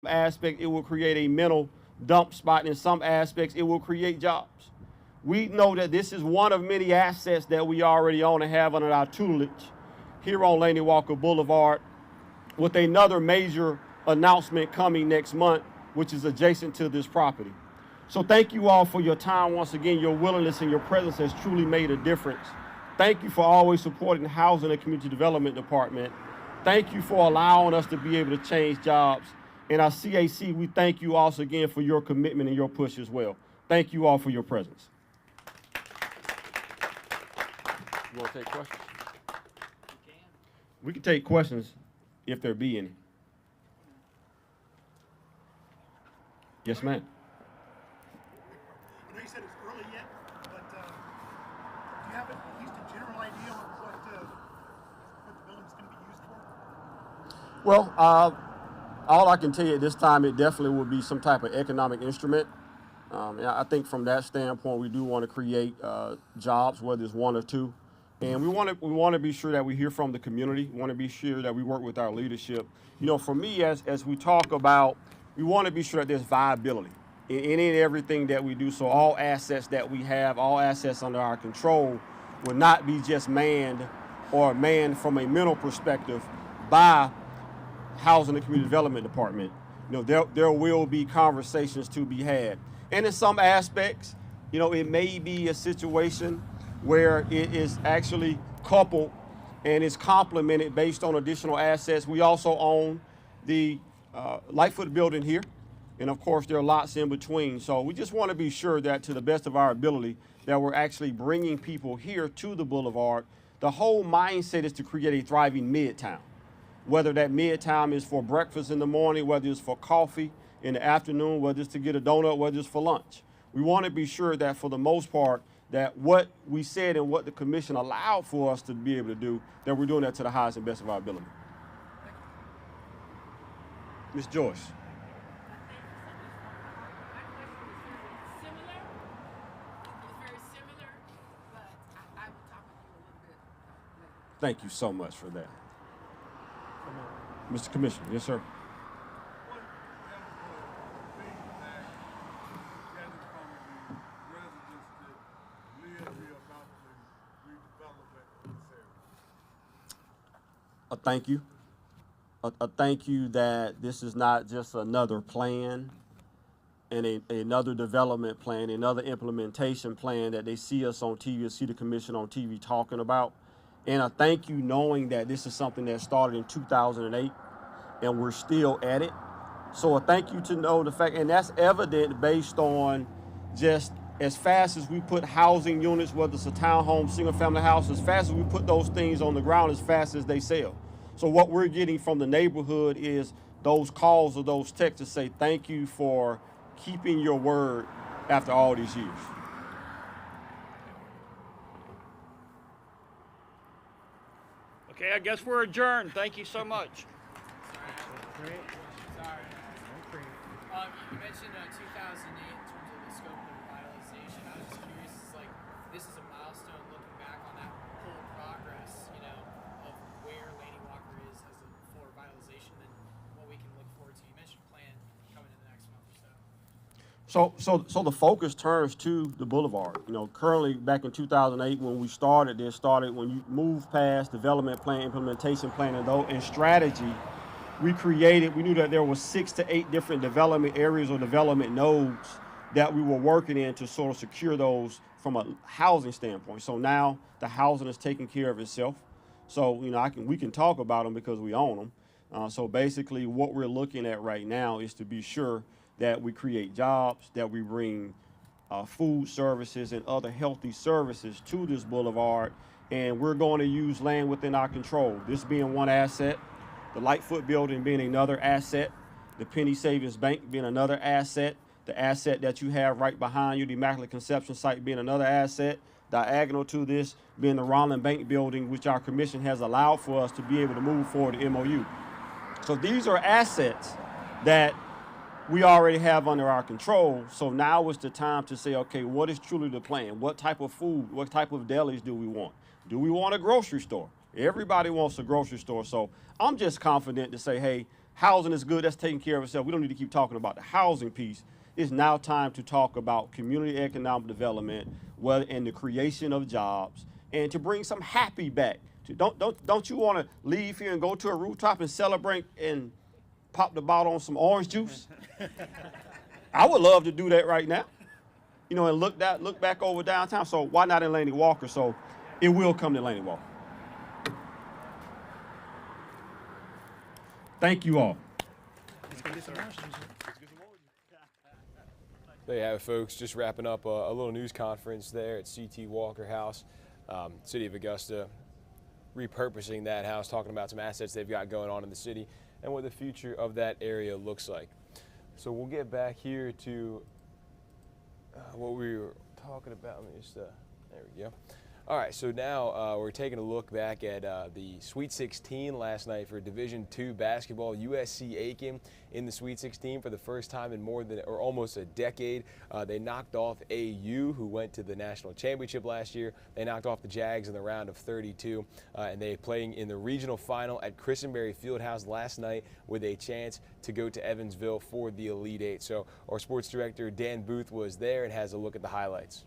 aspect, it will create a mental dump spot. In some aspects, it will create jobs. We know that this is one of many assets that we already own and have under our tutelage here on Laney Walker Boulevard, with another major announcement coming next month, which is adjacent to this property. So thank you all for your time. Once again, your willingness and your presence has truly made a difference. Thank you for always supporting the Housing and Community Development Department. Thank you for allowing us to be able to change jobs. And our CAC, we thank you also again for your commitment and your push as well. Thank you all for your presence. You want to take questions? We can take questions if there be any. Yes, ma'am. I know you said it's early yet, but do you have at least a general idea of what the building's going to be used for? Well, all I can tell you at this time, it definitely will be some type of economic instrument. And I think from that standpoint, we do want to create jobs, whether it's one or two. And we want to be sure that we hear from the community. We want to be sure that we work with our leadership. You know, for me, as we talk about, we want to be sure that there's viability in any and everything that we do. So all assets that we have, all assets under our control, will not be just manned or manned from a mental perspective by Housing and Community Development Department. You know, there will be conversations to be had. And in some aspects, you know, it may be a situation where it is actually coupled and is complemented based on additional assets. We also own the Lightfoot building here, and of course there are lots in between. So we just want to be sure that to the best of our ability that we're actually bringing people here to the boulevard. The whole mindset is to create a thriving midtown, whether that midtown is for breakfast in the morning, whether it's for coffee in the afternoon, whether it's to get a donut, whether it's for lunch. We want to be sure that for the most part, that what we said and what the commission allowed for us to be able to do, that we're doing that to the highest and best of our ability. Ms. Joyce. Thank you so much for that. Mr. Commissioner, yes, sir. Thank you. Thank you that this is not just another plan and another development plan, another implementation plan that they see us on TV, see the commission on TV talking about. And I thank you knowing that this is something that started in 2008 and we're still at it. So I thank you to know the fact, and that's evident based on just as fast as we put housing units, whether it's a townhome, single family house, as fast as we put those things on the ground, as fast as they sell. So what we're getting from the neighborhood is those calls or those texts to say, thank you for keeping your word after all these years. Okay, I guess we're adjourned. Thank you so much. Sorry. You mentioned 2008 in terms of the scope of revitalization. I was just curious, this is a milestone looking back on that whole progress, of where Laney Walker is as a full revitalization and what we can look forward to. You mentioned a plan coming in the next month or so. So the focus turns to the boulevard. Currently back in 2008 when we started, when you move past development plan, implementation plan, and strategy, we knew that there were 6 to 8 different development areas or development nodes that we were working in to sort of secure those from a housing standpoint. So now the housing is taking care of itself. So, we can talk about them because we own them. So basically what we're looking at right now is to be sure that we create jobs, that we bring food services and other healthy services to this boulevard. And we're going to use land within our control. This being one asset, the Lightfoot building being another asset, the Penny Savings Bank being another asset, the asset that you have right behind you, the Immaculate Conception site being another asset, diagonal to this being the Rollin Bank building, which our commission has allowed for us to be able to move forward the MOU. So these are assets that we already have under our control. So now is the time to say, okay, what is truly the plan? What type of food, what type of delis do we want? Do we want a grocery store? Everybody wants a grocery store. So I'm just confident to say, hey, housing is good. That's taking care of itself. We don't need to keep talking about the housing piece. It's now time to talk about community economic development, whether in the creation of jobs, and to bring some happy back. Don't you want to leave here and go to a rooftop and celebrate and pop the bottle on some orange juice? I would love to do that right now, you know, and look back over downtown. So why not in Laney Walker? So it will come to Laney Walker. Thank you all. There you have it, folks. Just wrapping up a little news conference there at CT Walker House, City of Augusta, repurposing that house, talking about some assets they've got going on in the city and what the future of that area looks like. So we'll get back here to what we were talking about. Let me just, there we go. All right, so now we're taking a look back at the Sweet 16 last night for Division II basketball. USC Aiken in the Sweet 16 for the first time in more than or almost a decade. They knocked off AU, who went to the national championship last year. They knocked off the Jags in the round of 32, and they playing in the regional final at Christenberry Fieldhouse last night with a chance to go to Evansville for the Elite Eight. So our sports director Dan Booth was there and has a look at the highlights.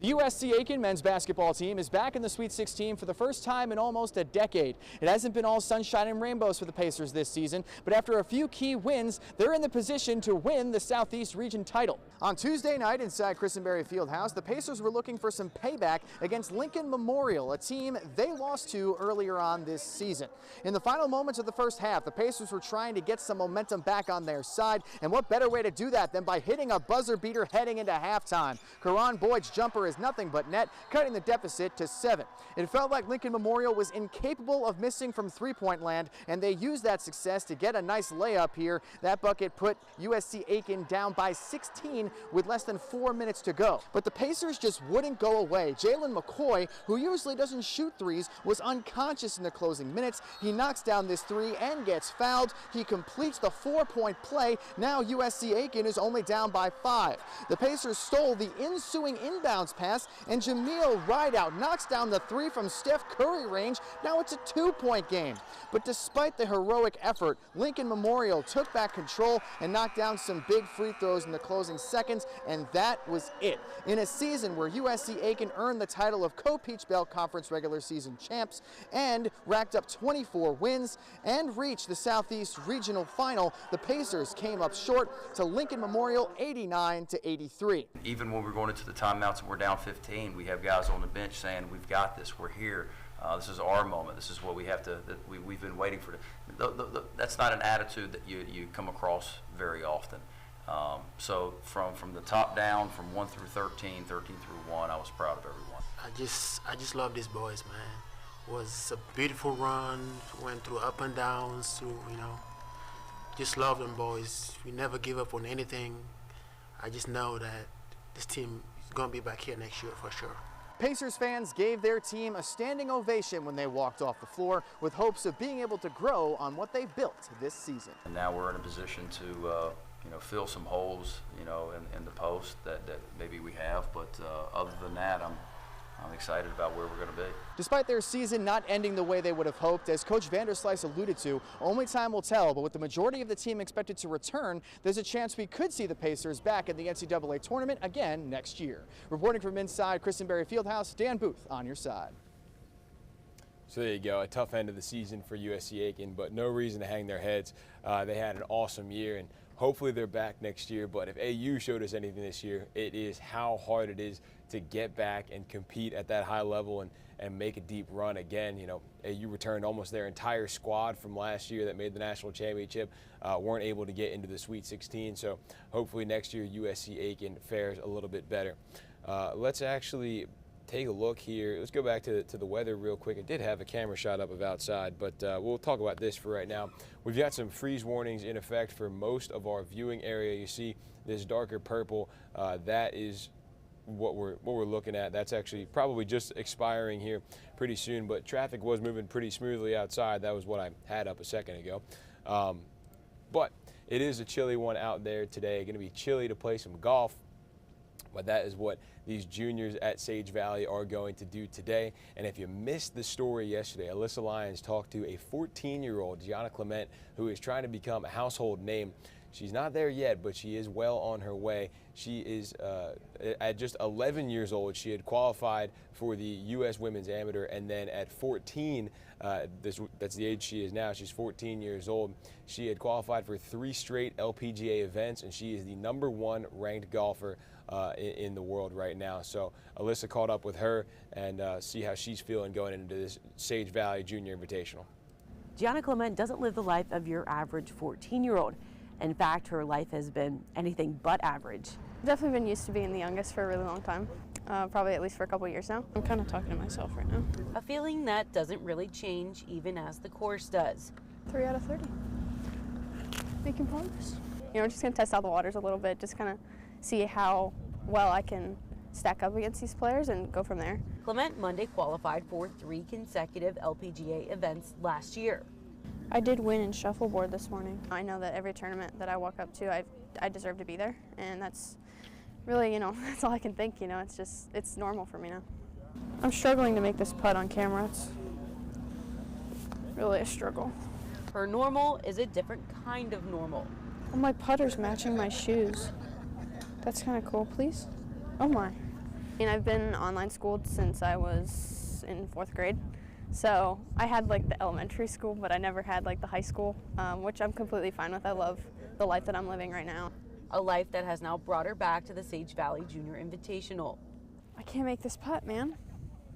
The USC Aiken men's basketball team is back in the Sweet 16 for the first time in almost a decade. It hasn't been all sunshine and rainbows for the Pacers this season, but after a few key wins, they're in the position to win the Southeast Region title. On Tuesday night inside Christenberry Fieldhouse, the Pacers were looking for some payback against Lincoln Memorial, a team they lost to earlier on this season. In the final moments of the first half, the Pacers were trying to get some momentum back on their side, and what better way to do that than by hitting a buzzer beater heading into halftime. Karan Boyd's jumper is nothing but net, cutting the deficit to 7. It felt like Lincoln Memorial was incapable of missing from three-point land, and they used that success to get a nice layup here. That bucket put USC Aiken down by 16 with less than 4 minutes to go. But the Pacers just wouldn't go away. Jalen McCoy, who usually doesn't shoot threes, was unconscious in the closing minutes. He knocks down this three and gets fouled. He completes the 4-point play. Now USC Aiken is only down by 5. The Pacers stole the ensuing inbounds pass, and Jameel Rideout knocks down the three from Steph Curry range. Now it's a 2-point game. But despite the heroic effort, Lincoln Memorial took back control and knocked down some big free throws in the closing seconds, and that was it. In a season where USC Aiken earned the title of Co-Peach Belt Conference regular season champs and racked up 24 wins and reached the Southeast Regional Final, the Pacers came up short to Lincoln Memorial 89-83. Even when we're going into the timeouts and we're down 15, we have guys on the bench saying, we've got this, we're here. This is our moment. This is what we have to, we've been waiting for. That's not an attitude that you come across very often. So from the top down, from 1 through 13, 13 through 1, I was proud of everyone. I just love these boys, man. It was a beautiful run, went through up and downs, just love them boys. We never give up on anything. I just know that this team is going to be back here next year for sure. Pacers fans gave their team a standing ovation when they walked off the floor, with hopes of being able to grow on what they built this season. And now we're in a position to fill some holes, in the post that maybe we have. But other than that, I'm excited about where we're going to be. Despite their season not ending the way they would have hoped, as Coach Vanderslice alluded to, only time will tell, but with the majority of the team expected to return, there's a chance we could see the Pacers back in the NCAA tournament again next year. Reporting from inside Christenberry Fieldhouse, Dan Booth on your side. So there you go, a tough end of the season for USC Aiken, but no reason to hang their heads. They had an awesome year, and hopefully they're back next year. But if AU showed us anything this year, it is how hard it is to get back and compete at that high level and make a deep run again. AU returned almost their entire squad from last year that made the national championship, weren't able to get into the Sweet 16. So hopefully next year USC Aiken fares a little bit better. Let's actually take a look here. Let's go back to the weather real quick. I did have a camera shot up of outside, but we'll talk about this for right now. We've got some freeze warnings in effect for most of our viewing area. You see this darker purple, that is what we're looking at. That's actually probably just expiring here pretty soon, but traffic was moving pretty smoothly outside. That was what I had up a second ago. But it is a chilly one out there today. Going to be chilly to play some golf. But that is what these juniors at Sage Valley are going to do today. And if you missed the story yesterday, Alyssa Lyons talked to a 14-year-old, Gianna Clement, who is trying to become a household name. She's not there yet, but she is well on her way. She is, at just 11 years old, she had qualified for the U.S. Women's Amateur, and then at 14, that's the age she is now, she's 14 years old, she had qualified for 3 straight LPGA events, and she is the #1 ranked golfer in the world right now. So Alyssa caught up with her and see how she's feeling going into this Sage Valley Junior Invitational. Gianna Clement doesn't live the life of your average 14-year-old. In fact, her life has been anything but average. Definitely been used to being the youngest for a really long time, probably at least for a couple years now. I'm kind of talking to myself right now. A feeling that doesn't really change even as the course does. 3 out of 30. Making progress. You know, we're just going to test out the waters a little bit, just kind of see how well I can stack up against these players and go from there. Clement Monday qualified for 3 consecutive LPGA events last year. I did win in shuffleboard this morning. I know that every tournament that I walk up to, I deserve to be there, and that's really, you know, that's all I can think, you know, it's normal for me now. I'm struggling to make this putt on camera. It's really a struggle. Her normal is a different kind of normal. Oh, my putter's matching my shoes. That's kind of cool, please. Oh my. And I've been online schooled since I was in 4th grade. So I had like the elementary school, but I never had like the high school, which I'm completely fine with. I love the life that I'm living right now. A life that has now brought her back to the Sage Valley Junior Invitational. I can't make this putt, man.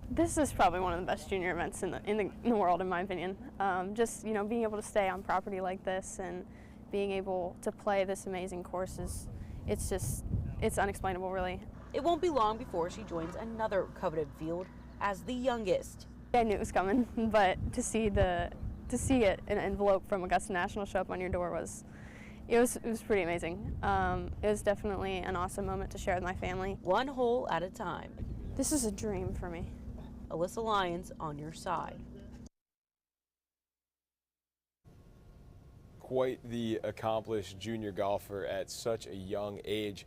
This is probably one of the best junior events in the world, in my opinion. Just, you know, being able to stay on property like this and being able to play this amazing course it's unexplainable, really. It won't be long before she joins another coveted field as the youngest. I knew it was coming, but to see an envelope from Augusta National show up on your door was pretty amazing. It was definitely an awesome moment to share with my family. 1 hole at a time. This is a dream for me. Alyssa Lyons on your side. Quite the accomplished junior golfer at such a young age.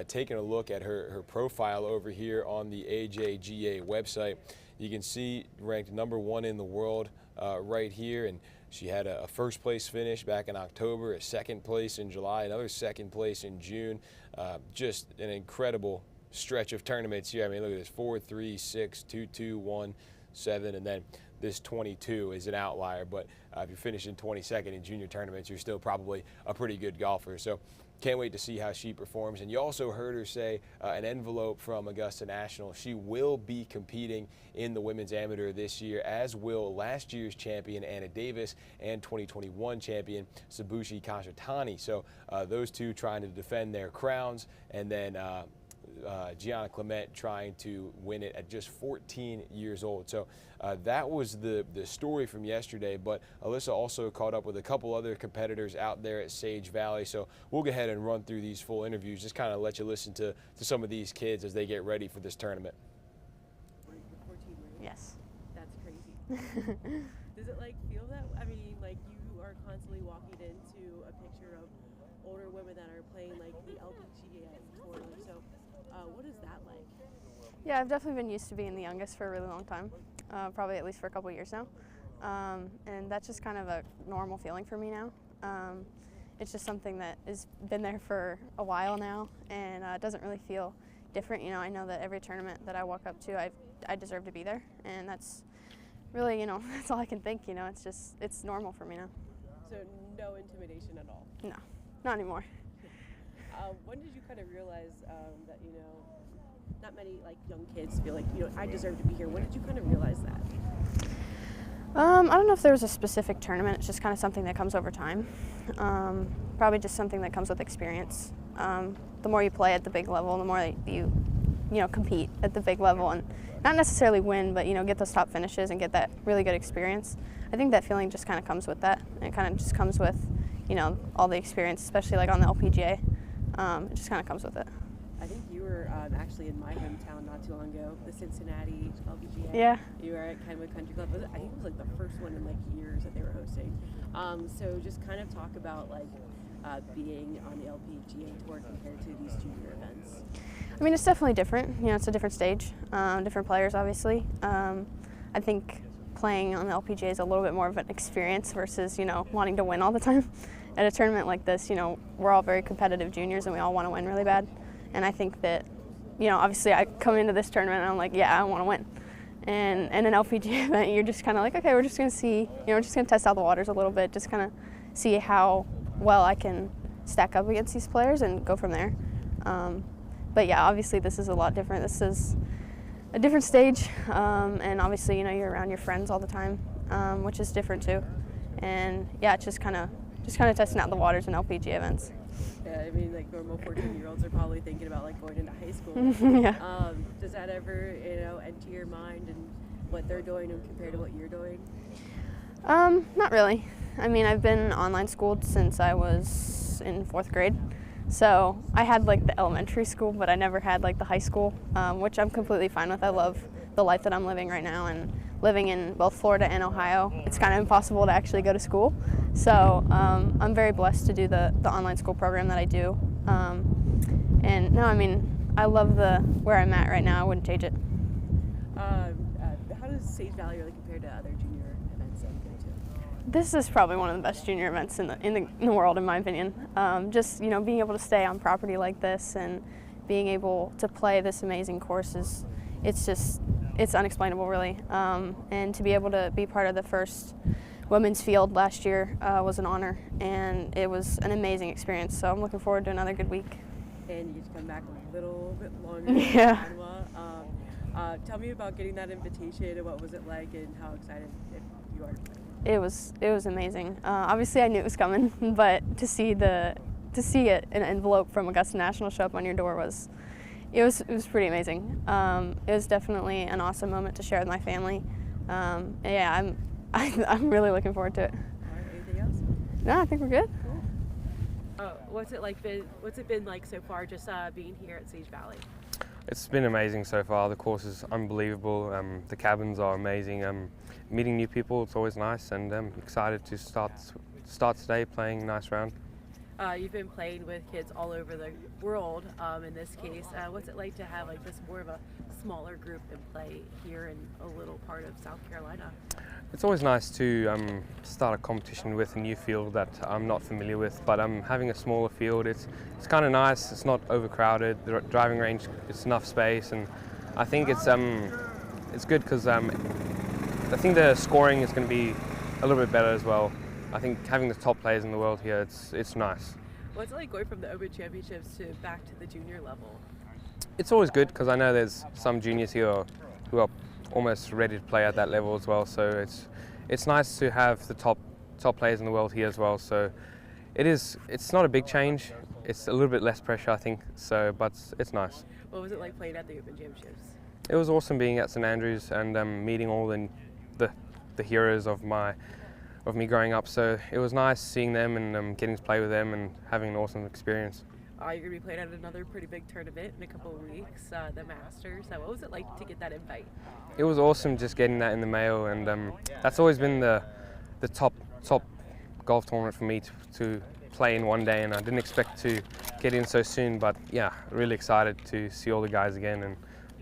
Taking a look at her profile over here on the AJGA website, you can see ranked #1 in the world right here, and she had a 1st place finish back in October, a 2nd place in July, another 2nd place in June. Just an incredible stretch of tournaments here. I mean, look at this: 4, 3, 6, 2, 2, 1, 7, and then this 22 is an outlier, but if you're finishing 22nd in junior tournaments, you're still probably a pretty good golfer. So can't wait to see how she performs. And you also heard her say an envelope from Augusta National. She will be competing in the Women's Amateur this year, as will last year's champion Anna Davis and 2021 champion Sabushi Kashitani. So those two trying to defend their crowns, and then Gianna Clement trying to win it at just 14 years old. So that was the story from yesterday, but Alyssa also caught up with a couple other competitors out there at Sage Valley. So we'll go ahead and run through these full interviews, just kind of let you listen to some of these kids as they get ready for this tournament. 14, right? Yes. That's crazy. Does it like feel that? I mean, like you are constantly walking into a picture of older women that are playing like the LPGA tour. So what is that like? Yeah, I've definitely been used to being the youngest for a really long time, probably at least for a couple years now. And that's just kind of a normal feeling for me now. It's just something that has been there for a while now, and it doesn't really feel different. You know, I know that every tournament that I walk up to, I deserve to be there, and that's really, you know, that's all I can think. You know, it's normal for me now. So no intimidation at all? No, not anymore. When did you kind of realize that, you know, not many like young kids feel like, you know, I deserve to be here? When did you kind of realize that? I don't know if there was a specific tournament. It's just kind of something that comes over time. Probably just something that comes with experience. The more you play at the big level, the more that you compete at the big level, and not necessarily win, but, you know, get those top finishes and get that really good experience. I think that feeling just kind of comes with that. And it kind of just comes with, you know, all the experience, especially like on the LPGA. It just kind of comes with it. I think you were actually in my hometown not too long ago, the Cincinnati LPGA. Yeah. You were at Kenwood Country Club. I think it was like the first one in like years that they were hosting. So just kind of talk about like being on the LPGA tour compared to these junior events. I mean, it's definitely different. You know, it's a different stage, different players, obviously. I think playing on the LPGA is a little bit more of an experience versus, you know, wanting to win all the time. At a tournament like this, you know, we're all very competitive juniors and we all want to win really bad. And I think that, you know, obviously I come into this tournament and I'm like, yeah, I want to win. And in an LPGA event, you're just kind of like, okay, we're just going to see, you know, we're just going to test out the waters a little bit, just kind of see how well I can stack up against these players and go from there. But yeah, obviously this is a lot different. This is a different stage, and obviously, you know, you're around your friends all the time, which is different too. And yeah, it's just kind of testing out the waters in LPGA events. Yeah, I mean, like normal 14-year-olds are probably thinking about like going into high school. Yeah. Does that ever, you know, enter your mind and what they're doing and compared to what you're doing? Not really. I mean, I've been online schooled since I was in 4th grade. So I had like the elementary school, but I never had like the high school, which I'm completely fine with. I love the life that I'm living right now, and living in both Florida and Ohio, it's kind of impossible to actually go to school. So I'm very blessed to do the online school program that I do. And no, I mean, I love where I'm at right now. I wouldn't change it. How does Sage Valley really compare to other junior events that you go to? This is probably one of the best junior events in the world, in my opinion. Just, you know, being able to stay on property like this and being able to play this amazing course it's unexplainable, really. And to be able to be part of the first women's field last year was an honor, and it was an amazing experience. So I'm looking forward to another good week. And you get to come back a little bit longer. Yeah. Tell me about getting that invitation and what was it like and how excited you are to play. It was amazing. Obviously, I knew it was coming, but to see an envelope from Augusta National show up on your door was pretty amazing. It was definitely an awesome moment to share with my family. Yeah, I'm really looking forward to it. All right, anything else? No, I think we're good. Cool. What's it been like so far, just being here at Sage Valley? It's been amazing so far. The course is unbelievable. The cabins are amazing. Meeting new people, it's always nice, and I'm excited to start today playing a nice round. You've been playing with kids all over the world. In this case, what's it like to have like this more of a smaller group and play here in a little part of South Carolina? It's always nice to start a competition with a new field that I'm not familiar with, but having a smaller field, it's kind of nice. It's not overcrowded. The driving range, it's enough space, and I think it's good because I think the scoring is going to be a little bit better as well. I think having the top players in the world here, it's nice. What's it like going from the Open Championships to back to the junior level? It's always good because I know there's some juniors here who are almost ready to play at that level as well. So it's nice to have the top players in the world here as well. So it's not a big change. It's a little bit less pressure, I think. So, but it's nice. What was it like playing at the Open Championships? It was awesome being at St Andrews and meeting all the heroes of me growing up. So it was nice seeing them and getting to play with them and having an awesome experience. You're going to be playing at another pretty big tournament in a couple of weeks, the Masters. What was it like to get that invite? It was awesome just getting that in the mail, and that's always been the top golf tournament for me to play in one day, and I didn't expect to get in so soon, but yeah, really excited to see all the guys again and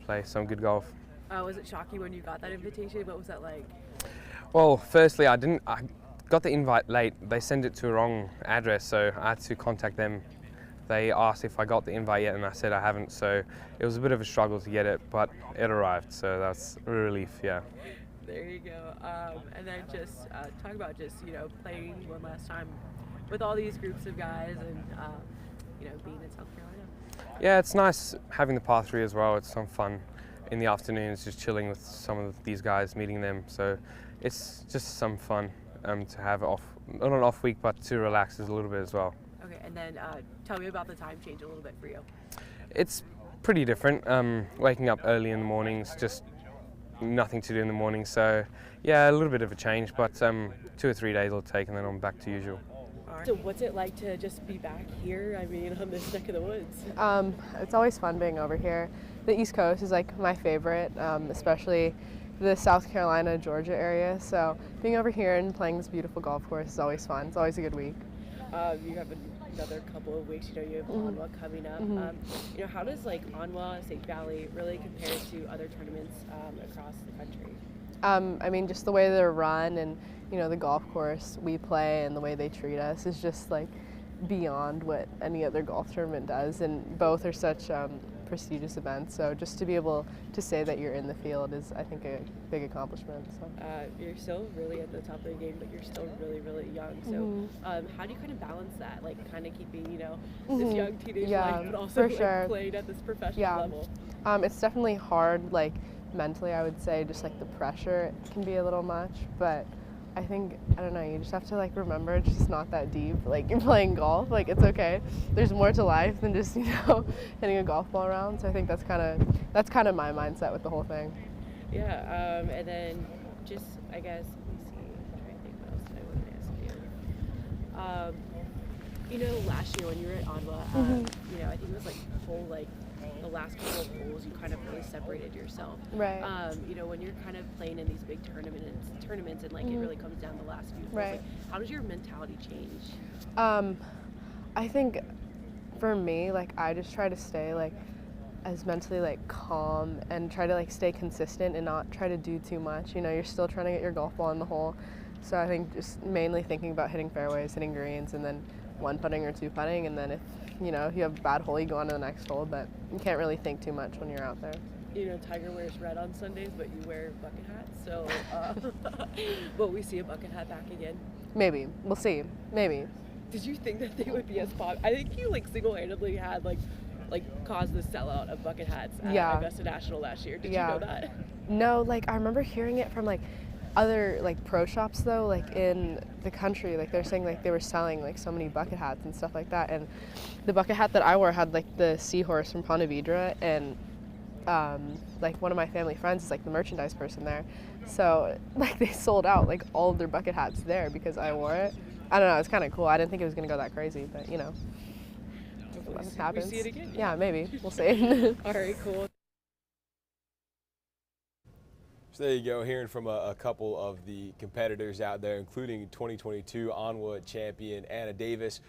play some good golf. Was it shocking when you got that invitation? What was that like? Well, firstly, I got the invite late. They sent it to a wrong address, so I had to contact them. They asked if I got the invite yet, and I said I haven't, so it was a bit of a struggle to get it, but it arrived, so that's a relief, yeah. There you go. And then just talk about playing one last time with all these groups of guys and, being in South Carolina. Yeah, it's nice having the par 3 as well. It's some fun in the afternoons, just chilling with some of these guys, meeting them, so it's just some fun to have not an off week, but to relax a little bit as well. Okay, and then tell me about the time change a little bit for you. It's pretty different. Waking up early in the mornings, just nothing to do in the morning. So yeah, a little bit of a change, but 2 or 3 days it'll take, and then I'm back to usual. All right. So what's it like to just be back here? I mean, on this neck of the woods. It's always fun being over here. The East Coast is like my favorite, especially the South Carolina, Georgia area. So being over here and playing this beautiful golf course is always fun. It's always a good week. You have another couple of weeks. You know, you have Anwa coming up. You know, how does like Anwa St. Valley really compare to other tournaments across the country? I mean, just the way they're run and, you know, the golf course we play and the way they treat us is just like beyond what any other golf tournament does, and both are such prestigious events, so just to be able to say that you're in the field is, I think, a big accomplishment. So. You're still really at the top of the game, but you're still really, really young. So how do you kind of balance that, like kind of keeping, you know, this young teenage life, but also like, playing at this professional level? It's definitely hard, like mentally, I would say, just like the pressure can be a little much, but I think, I don't know, you just have to like remember it's just not that deep. Like you're playing golf, like it's okay. There's more to life than just, you know, hitting a golf ball around. So I think that's kind of my mindset with the whole thing. Yeah, and then just, I guess, let me see, I'm trying to think what else I wanted to ask you. You know, last year when you were at Anwa, you know, I think it was like the last couple of holes, you kind of really separated yourself. Right. You know, when you're kind of playing in these big tournaments and like it really comes down the last few holes, like, how does your mentality change? I think for me, like I just try to stay like as mentally like calm and try to like stay consistent and not try to do too much. You know, you're still trying to get your golf ball in the hole. So I think just mainly thinking about hitting fairways, hitting greens, and then one putting or two putting, and then if you know, if you have a bad hole, you go on to the next hole, but you can't really think too much when you're out there. You know, Tiger wears red on Sundays, but you wear bucket hats, so will we see a bucket hat back again? Maybe. We'll see. Maybe. Did you think that they would be as popular? I think you like single-handedly had like caused the sellout of bucket hats at Augusta National last year. Did you know that? No, like I remember hearing it from like other like pro shops though, like in the country, like they're saying like they were selling like so many bucket hats and stuff like that, and the bucket hat that I wore had like the seahorse from Ponte Vedra, and like one of my family friends is like the merchandise person there, so like they sold out like all of their bucket hats there because I wore it. I don't know, it's kind of cool. I didn't think it was gonna go that crazy, but you know, what happens. We see it again. Yeah, maybe we'll see. All right, cool. So there you go, hearing from a couple of the competitors out there, including 2022 Anwa champion Anna Davis,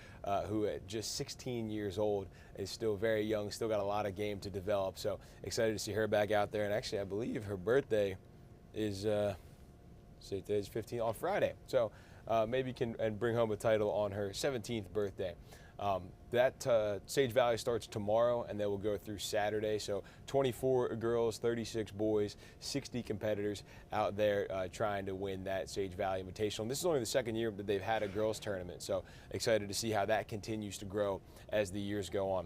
who at just 16 years old is still very young, still got a lot of game to develop. So excited to see her back out there. And actually, I believe her birthday is today's 15 on Friday. So maybe can bring home a title on her 17th birthday. That Sage Valley starts tomorrow, and then we'll go through Saturday. So 24 girls, 36 boys, 60 competitors out there trying to win that Sage Valley Invitational. And this is only the second year that they've had a girls tournament, so excited to see how that continues to grow as the years go on.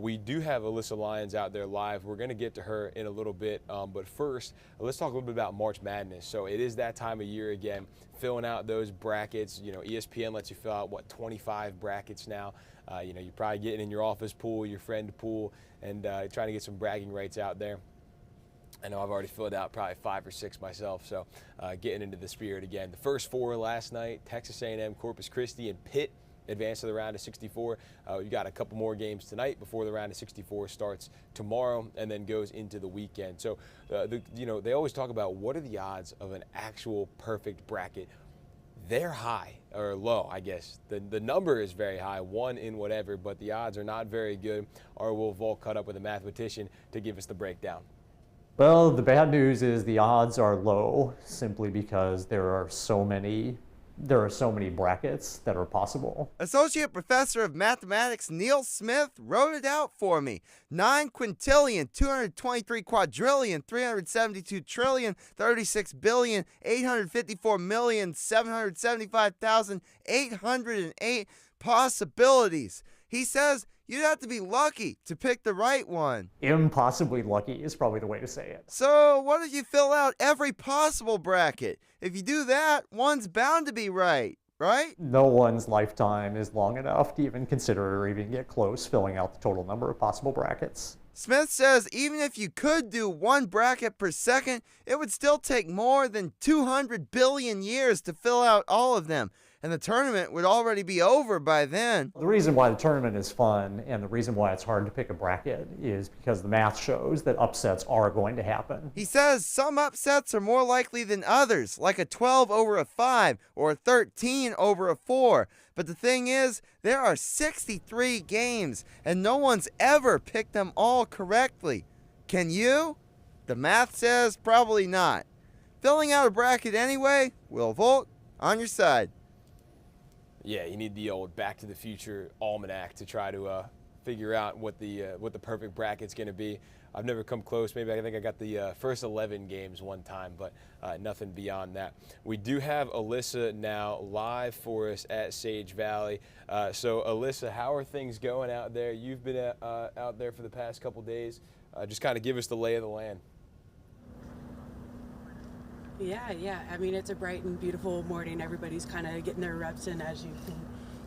We do have Alyssa Lyons out there live. We're going to get to her in a little bit, but first, let's talk a little bit about March Madness. So it is that time of year again, filling out those brackets. You know, ESPN lets you fill out, what, 25 brackets now. You know, you're probably getting in your office pool, your friend pool, and trying to get some bragging rights out there. I know I've already filled out probably 5 or 6 myself, so getting into the spirit again. The first 4 last night, Texas A&M, Corpus Christi, and Pitt advance to the round of 64. You got a couple more games tonight before the round of 64 starts tomorrow and then goes into the weekend. So, you know, they always talk about what are the odds of an actual perfect bracket. They're high, or low, I guess. The number is very high, 1 in whatever, but the odds are not very good. Our Will Volk caught up with a mathematician to give us the breakdown. Well, the bad news is the odds are low simply because there are so many brackets that are possible. Associate Professor of Mathematics Neil Smith wrote it out for me. 9 quintillion, 223 quadrillion, 372 trillion, 36 billion, 854 million, 775,808 possibilities. He says you'd have to be lucky to pick the right one. Impossibly lucky is probably the way to say it. So what if you fill out every possible bracket? If you do that, one's bound to be right, right? No one's lifetime is long enough to even consider or even get close filling out the total number of possible brackets. Smith says even if you could do 1 bracket per second, it would still take more than 200 billion years to fill out all of them. and the tournament would already be over by then. The reason why the tournament is fun and the reason why it's hard to pick a bracket is because the math shows that upsets are going to happen. He says some upsets are more likely than others, like a 12 over a 5 or a 13 over a 4. But the thing is, there are 63 games, and no one's ever picked them all correctly. Can you? The math says probably not. Filling out a bracket anyway, Will Volk, on your side. Yeah, you need the old Back to the Future almanac to try to figure out what the perfect bracket's going to be. I've never come close. Maybe I think I got the first 11 games one time, but nothing beyond that. We do have Alyssa now live for us at Sage Valley. So Alyssa, how are things going out there? You've been out there for the past couple days. Just kind of give us the lay of the land. Yeah. I mean, it's a bright and beautiful morning. Everybody's kind of getting their reps in, as you can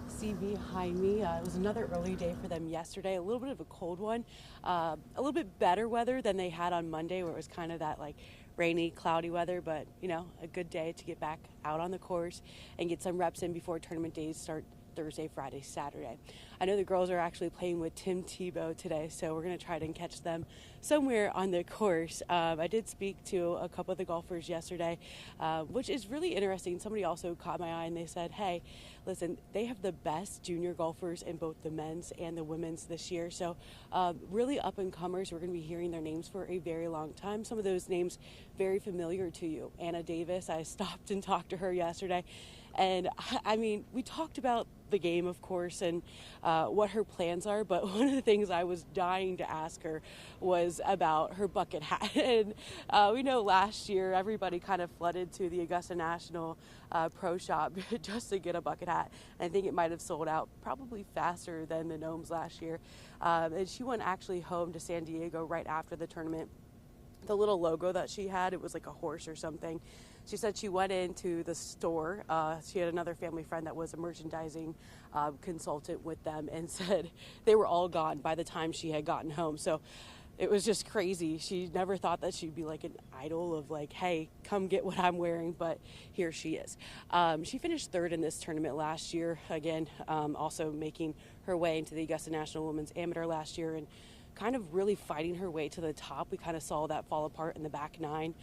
see behind me. It was another early day for them yesterday. A little bit of a cold one. A little bit better weather than they had on Monday, where it was kind of that like rainy, cloudy weather. But, you know, a good day to get back out on the course and get some reps in before tournament days start Thursday, Friday, Saturday. I know the girls are actually playing with Tim Tebow today, so we're going to try to catch them somewhere on the course. I did speak to a couple of the golfers yesterday, which is really interesting. Somebody also caught my eye and they said, hey, listen, they have the best junior golfers in both the men's and the women's this year. So really up-and-comers, we're going to be hearing their names for a very long time. Some of those names very familiar to you. Anna Davis, I stopped and talked to her yesterday. And I mean, we talked about the game, of course, and what her plans are. But one of the things I was dying to ask her was about her bucket hat. And we know last year everybody kind of flooded to the Augusta National Pro Shop just to get a bucket hat. And I think it might have sold out probably faster than the Gnomes last year. And she went actually home to San Diego right after the tournament. The little logo that she had, it was like a horse or something. She said she went into the store. She had another family friend that was a merchandising consultant with them and said they were all gone by the time she had gotten home. So it was just crazy. She never thought that she'd be like an idol of like, hey, come get what I'm wearing, but here she is. She finished third in this tournament last year. Again, also making her way into the Augusta National Women's Amateur last year and kind of really fighting her way to the top. We kind of saw that fall apart in the back nine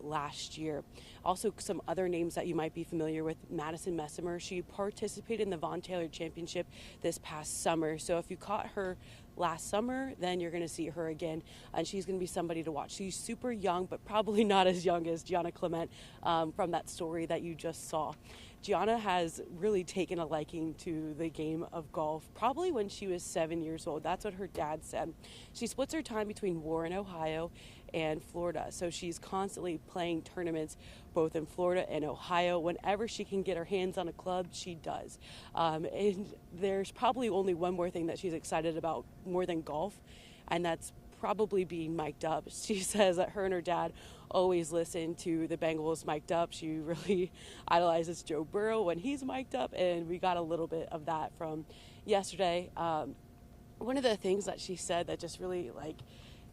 last year. Also, some other names that you might be familiar with. Madison Messimer, she participated in the Von Taylor Championship this past summer. So if you caught her last summer, then you're going to see her again, and she's going to be somebody to watch. She's super young, but probably not as young as Gianna Clement from that story that you just saw. Gianna has really taken a liking to the game of golf, probably when she was 7 years old. That's what her dad said. She splits her time between Warren, Ohio, and Florida. So she's constantly playing tournaments both in Florida and Ohio. Whenever she can get her hands on a club, she does. And there's probably only one more thing that she's excited about more than golf, and that's probably being mic'd up. She says that her and her dad always listen to the Bengals mic'd up. She really idolizes Joe Burrow when he's mic'd up, and we got a little bit of that from yesterday. One of the things that she said that just really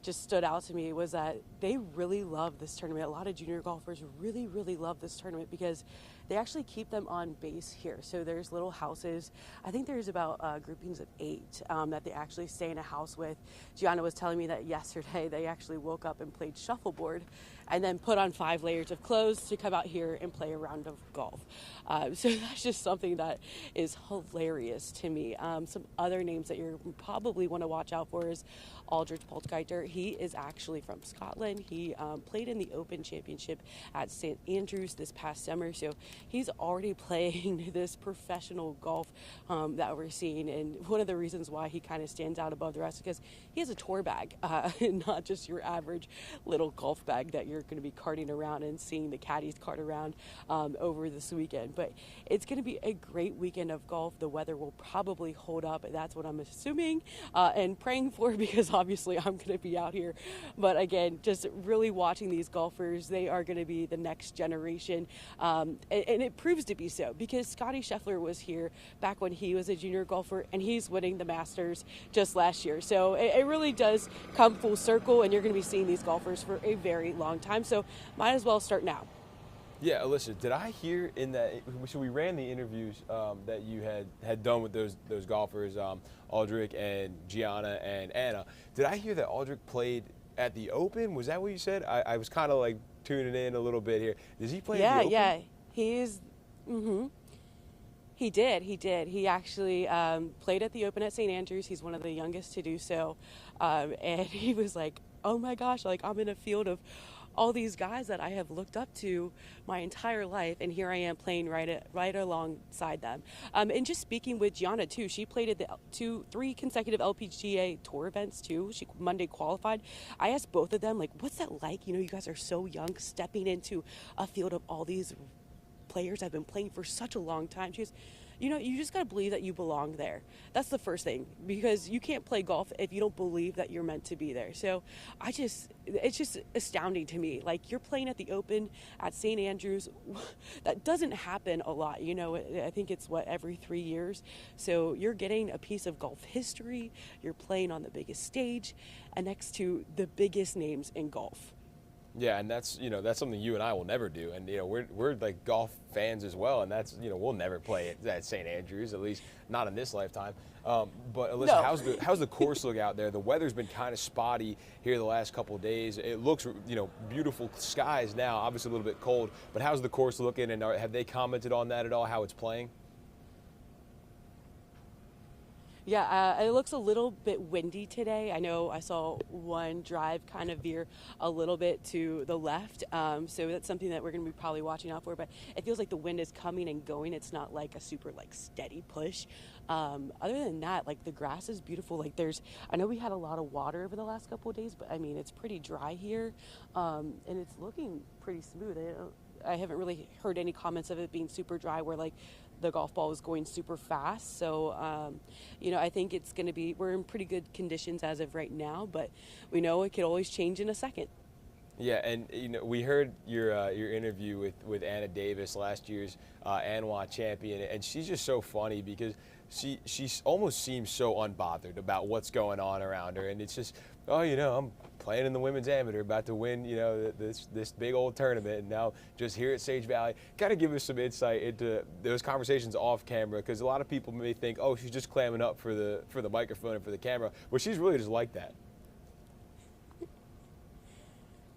just stood out to me was that they really love this tournament. A lot of junior golfers really, really love this tournament because they actually keep them on base here. So there's little houses. I think there's about groupings of 8 that they actually stay in a house with. Gianna was telling me that yesterday they actually woke up and played shuffleboard and then put on 5 layers of clothes to come out here and play a round of golf. So that's just something that is hilarious to me. Some other names that you probably want to watch out for is Aldrich Poltgeiter. He is actually from Scotland. He played in the Open Championship at St. Andrews this past summer. So he's already playing this professional golf that we're seeing. And one of the reasons why he kind of stands out above the rest is because he has a tour bag, not just your average little golf bag that you're going to be carting around and seeing the caddies cart around over this weekend. But it's going to be a great weekend of golf. The weather will probably hold up. That's what I'm assuming and praying for, because obviously I'm going to be out here. But again, just really watching these golfers. They are going to be the next generation. And it proves to be so, because Scotty Scheffler was here back when he was a junior golfer, and he's winning the Masters just last year. So it really does come full circle, and you're going to be seeing these golfers for a very long time. So might as well start now. Yeah, Alyssa, did I hear in that, so we ran the interviews that you had done with those golfers, Aldrich and Gianna and Anna. Did I hear that Aldrich played at the Open? Was that what you said? I was kind of like tuning in a little bit here. Does he play at the Open? Yeah, he's, He did. He actually played at the Open at St. Andrews. He's one of the youngest to do so. And he was like, oh my gosh, like I'm in a field of all these guys that I have looked up to my entire life, and here I am playing right alongside them. And just speaking with Gianna too, she played at the 3 consecutive LPGA tour events too. She Monday qualified. I asked both of them, like, what's that like? You know, you guys are so young, stepping into a field of all these players have been playing for such a long time. She goes, you know, you just got to believe that you belong there. That's the first thing, because you can't play golf if you don't believe that you're meant to be there. So it's just astounding to me. Like, you're playing at the Open at St. Andrews. That doesn't happen a lot. You know, I think it's every 3 years. So you're getting a piece of golf history. You're playing on the biggest stage and next to the biggest names in golf. Yeah, and that's something you and I will never do, and we're like golf fans as well, and that's we'll never play at St. Andrews, at least not in this lifetime. But Alyssa, No. how's the course look out there? The weather's been kind of spotty here the last couple of days. It looks beautiful skies now, obviously a little bit cold, but how's the course looking, and have they commented on that at all? How it's playing? Yeah, it looks a little bit windy today. I know I saw one drive kind of veer a little bit to the left, so that's something that we're going to be probably watching out for. But it feels like the wind is coming and going. It's not like a super steady push. Other than that, like, the grass is beautiful. Like, I know we had a lot of water over the last couple of days, but I mean, it's pretty dry here, and it's looking pretty smooth. I haven't really heard any comments of it being super dry where like the golf ball is going super fast. So, I think it's going to be, we're in pretty good conditions as of right now, but we know it could always change in a second. Yeah, and we heard your interview with Anna Davis, last year's ANWA champion, and she's just so funny because she almost seems so unbothered about what's going on around her, and it's just, I'm playing in the women's amateur, about to win, this big old tournament, and now just here at Sage Valley. Got to give us some insight into those conversations off camera, because a lot of people may think, oh, she's just clamming up for the microphone and for the camera, but she's really just like that.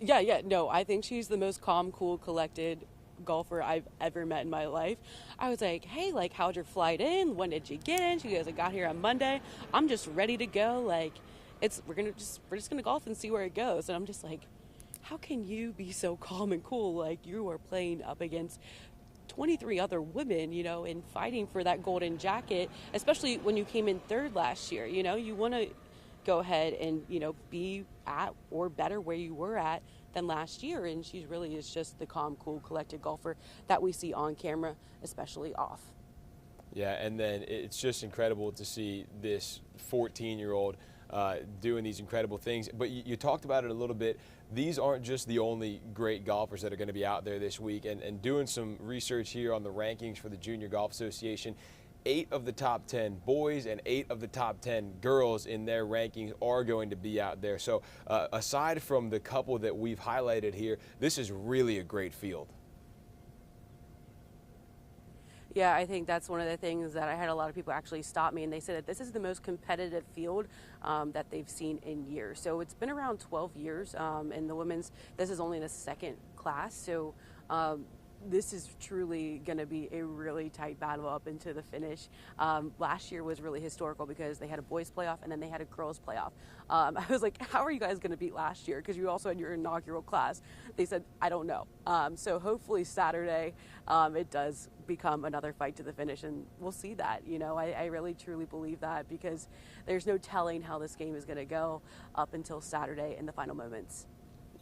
Yeah, no, I think she's the most calm, cool, collected golfer I've ever met in my life. I was like, hey, like, how'd your flight in? When did you get in? She goes, I got here on Monday. I'm just ready to go. Like, we're just gonna golf and see where it goes. And I'm just like, how can you be so calm and cool? Like, you are playing up against 23 other women, and fighting for that golden jacket, especially when you came in third last year. You want to go ahead and, be at or better where you were at than last year. And she really is just the calm, cool, collected golfer that we see on camera, especially off. Yeah, and then it's just incredible to see this 14-year-old doing these incredible things. But you talked about it a little bit. These aren't just the only great golfers that are going to be out there this week. And doing some research here on the rankings for the Junior Golf Association, 8 of the top 10 boys and 8 of the top 10 girls in their rankings are going to be out there. So aside from the couple that we've highlighted here, this is really a great field. Yeah, I think that's one of the things that I had a lot of people actually stop me, and they said that this is the most competitive field that they've seen in years. So it's been around 12 years, and the women's, this is only the second class. So this is truly going to be a really tight battle up into the finish. Last year was really historical because they had a boys playoff and then they had a girls playoff. I was like, how are you guys going to beat last year? Because you also had your inaugural class. They said, I don't know. So hopefully Saturday it does become another fight to the finish, and we'll see that. I really truly believe that, because there's no telling how this game is going to go up until Saturday in the final moments.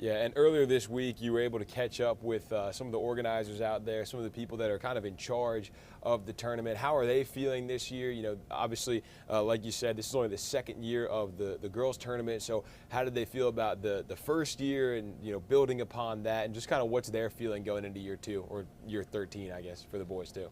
Yeah, and earlier this week, you were able to catch up with some of the organizers out there, some of the people that are kind of in charge of the tournament. How are they feeling this year? Obviously, like you said, this is only the second year of the girls' tournament. So how did they feel about the first year and, building upon that, and just kind of what's their feeling going into year 2, or year 13, I guess, for the boys too?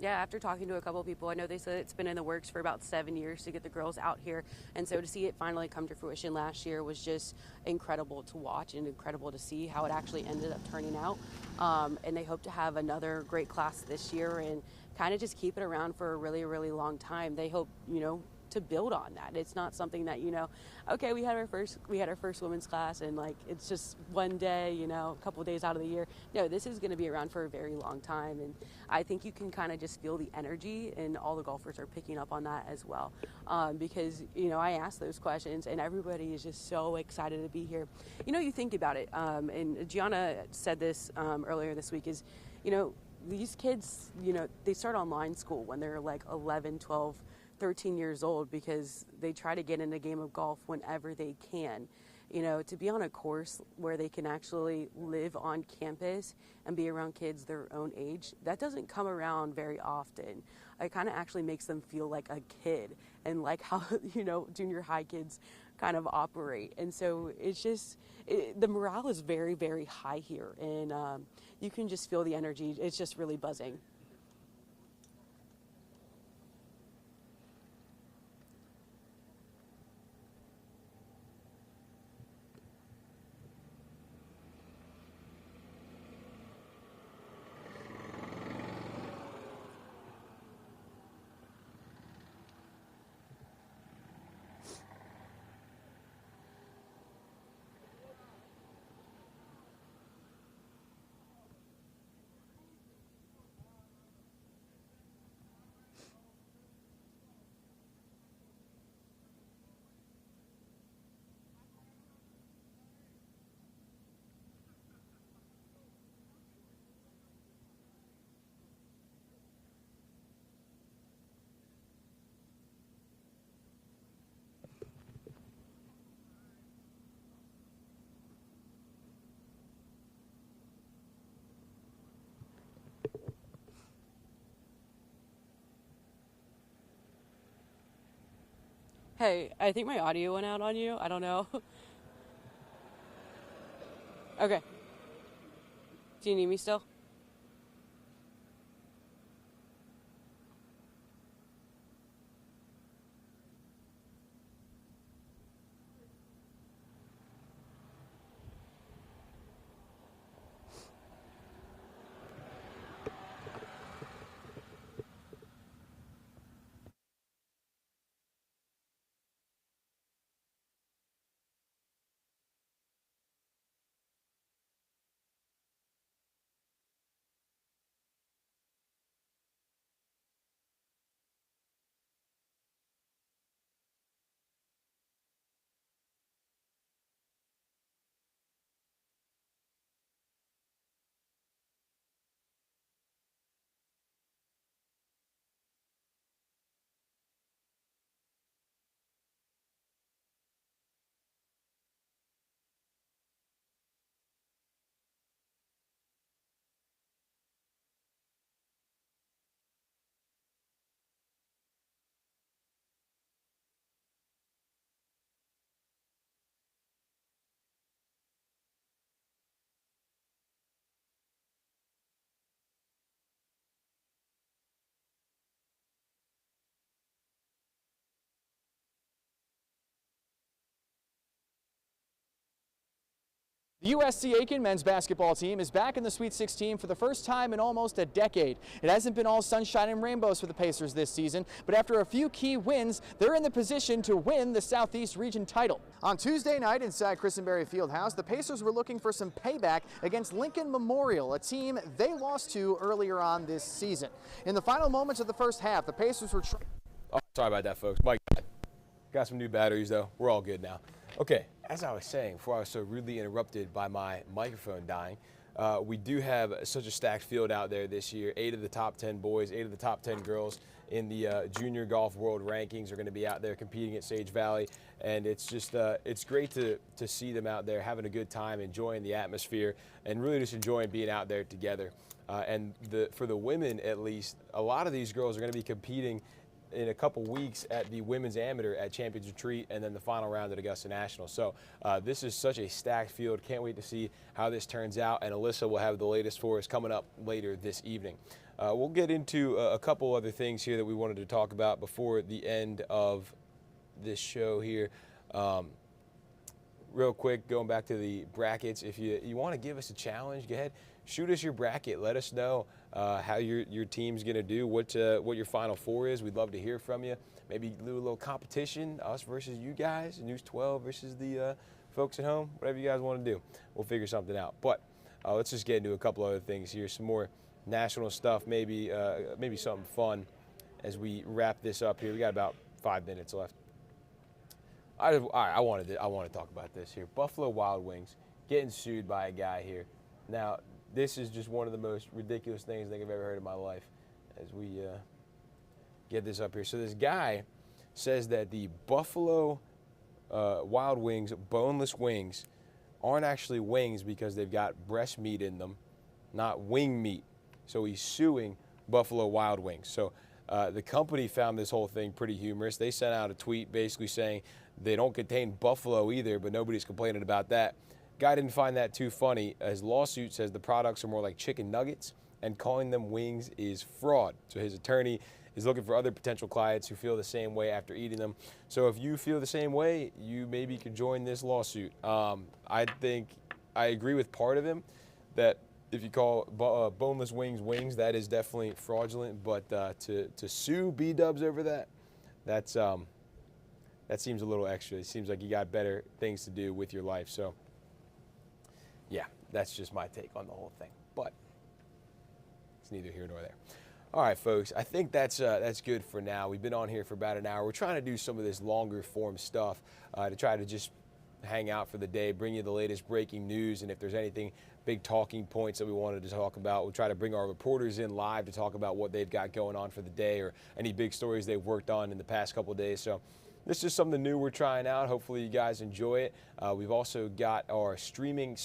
Yeah, after talking to a couple of people, I know they said it's been in the works for about 7 years to get the girls out here. And so to see it finally come to fruition last year was just incredible to watch and incredible to see how it actually ended up turning out. And they hope to have another great class this year and kind of just keep it around for a really, really long time. They hope, to build on that. It's not something that, okay, we had our first women's class and like it's just one day, a couple of days out of the year. No, this is going to be around for a very long time, and I think you can kind of just feel the energy, and all the golfers are picking up on that as well. Because I asked those questions and everybody is just so excited to be here. You think about it, and Gianna said this earlier this week, is these kids, they start online school when they're like 11, 12, 13 years old because they try to get in a game of golf whenever they can. To be on a course where they can actually live on campus and be around kids their own age, that doesn't come around very often. It kind of actually makes them feel like a kid and like how, junior high kids kind of operate. And so it's just, the morale is very, very high here. And you can just feel the energy. It's just really buzzing. Hey, I think my audio went out on you. I don't know. Okay. Do you need me still? The USC Aiken men's basketball team is back in the Sweet 16 for the first time in almost a decade. It hasn't been all sunshine and rainbows for the Pacers this season, but after a few key wins, they're in the position to win the Southeast Region title. On Tuesday night inside Christenberry Fieldhouse, the Pacers were looking for some payback against Lincoln Memorial, a team they lost to earlier on this season. In the final moments of the first half, the Pacers were sorry about that, folks. My God. Got some new batteries, though. We're all good now. Okay, as I was saying before I was so rudely interrupted by my microphone dying, we do have such a stacked field out there this year. 8 of the top 10 boys, 8 of the top 10 girls in the Junior Golf World Rankings are going to be out there competing at Sage Valley. And it's just, it's great to see them out there having a good time, enjoying the atmosphere, and really just enjoying being out there together. And for the women, at least, a lot of these girls are going to be competing in a couple weeks at the Women's Amateur at Champions Retreat, and then the final round at Augusta National. So this is such a stacked field. Can't wait to see how this turns out, and Alyssa will have the latest for us coming up later this evening. we'll get into a couple other things here that we wanted to talk about before the end of this show here. Real quick, going back to the brackets, if you want to give us a challenge, go ahead, shoot us your bracket. Let us know how your team's going to do, what your Final Four is. We'd love to hear from you. Maybe do a little competition, us versus you guys, News 12 versus the folks at home, whatever you guys want to do. We'll figure something out. But let's just get into a couple other things here, some more national stuff, maybe something fun as we wrap this up here. We got about 5 minutes left. I want to talk about this here. Buffalo Wild Wings getting sued by a guy here. Now, this is just one of the most ridiculous things I think I've ever heard in my life as we get this up here. So this guy says that the Buffalo Wild Wings boneless wings aren't actually wings because they've got breast meat in them, not wing meat. So he's suing Buffalo Wild Wings. So the company found this whole thing pretty humorous. They sent out a tweet basically saying they don't contain buffalo either, but nobody's complaining about that. Guy didn't find that too funny. His lawsuit says the products are more like chicken nuggets, and calling them wings is fraud. So his attorney is looking for other potential clients who feel the same way after eating them. So if you feel the same way, you maybe could join this lawsuit. I think I agree with part of him that if you call boneless wings wings, that is definitely fraudulent. But to sue B-Dubs over that seems a little extra. It seems like you got better things to do with your life. So, yeah, that's just my take on the whole thing. But it's neither here nor there. All right, folks, I think that's good for now. We've been on here for about an hour. We're trying to do some of this longer form stuff to try to just hang out for the day, bring you the latest breaking news, and if there's anything, big talking points that we wanted to talk about, we'll try to bring our reporters in live to talk about what they've got going on for the day or any big stories they've worked on in the past couple of days. So this is something new we're trying out. Hopefully you guys enjoy it. We've also got our streaming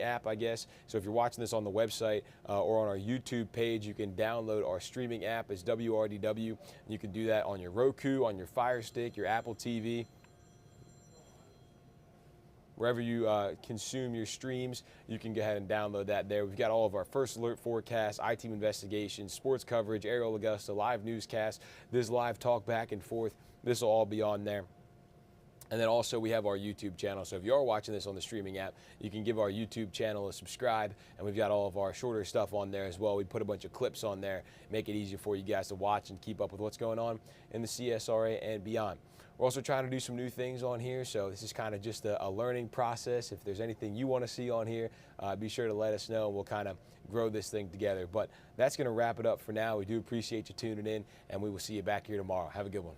app, I guess. So if you're watching this on the website or on our YouTube page, you can download our streaming app. It's WRDW. You can do that on your Roku, on your Fire Stick, your Apple TV. Wherever you consume your streams, you can go ahead and download that there. We've got all of our first alert forecasts, I-Team investigations, sports coverage, Ariel Augusta, live newscasts, this live talk back and forth. This will all be on there. And then also we have our YouTube channel. So if you are watching this on the streaming app, you can give our YouTube channel a subscribe. And we've got all of our shorter stuff on there as well. We put a bunch of clips on there, make it easier for you guys to watch and keep up with what's going on in the CSRA and beyond. We're also trying to do some new things on here, so this is kind of just a learning process. If there's anything you want to see on here, be sure to let us know, and we'll kind of grow this thing together. But that's going to wrap it up for now. We do appreciate you tuning in, and we will see you back here tomorrow. Have a good one.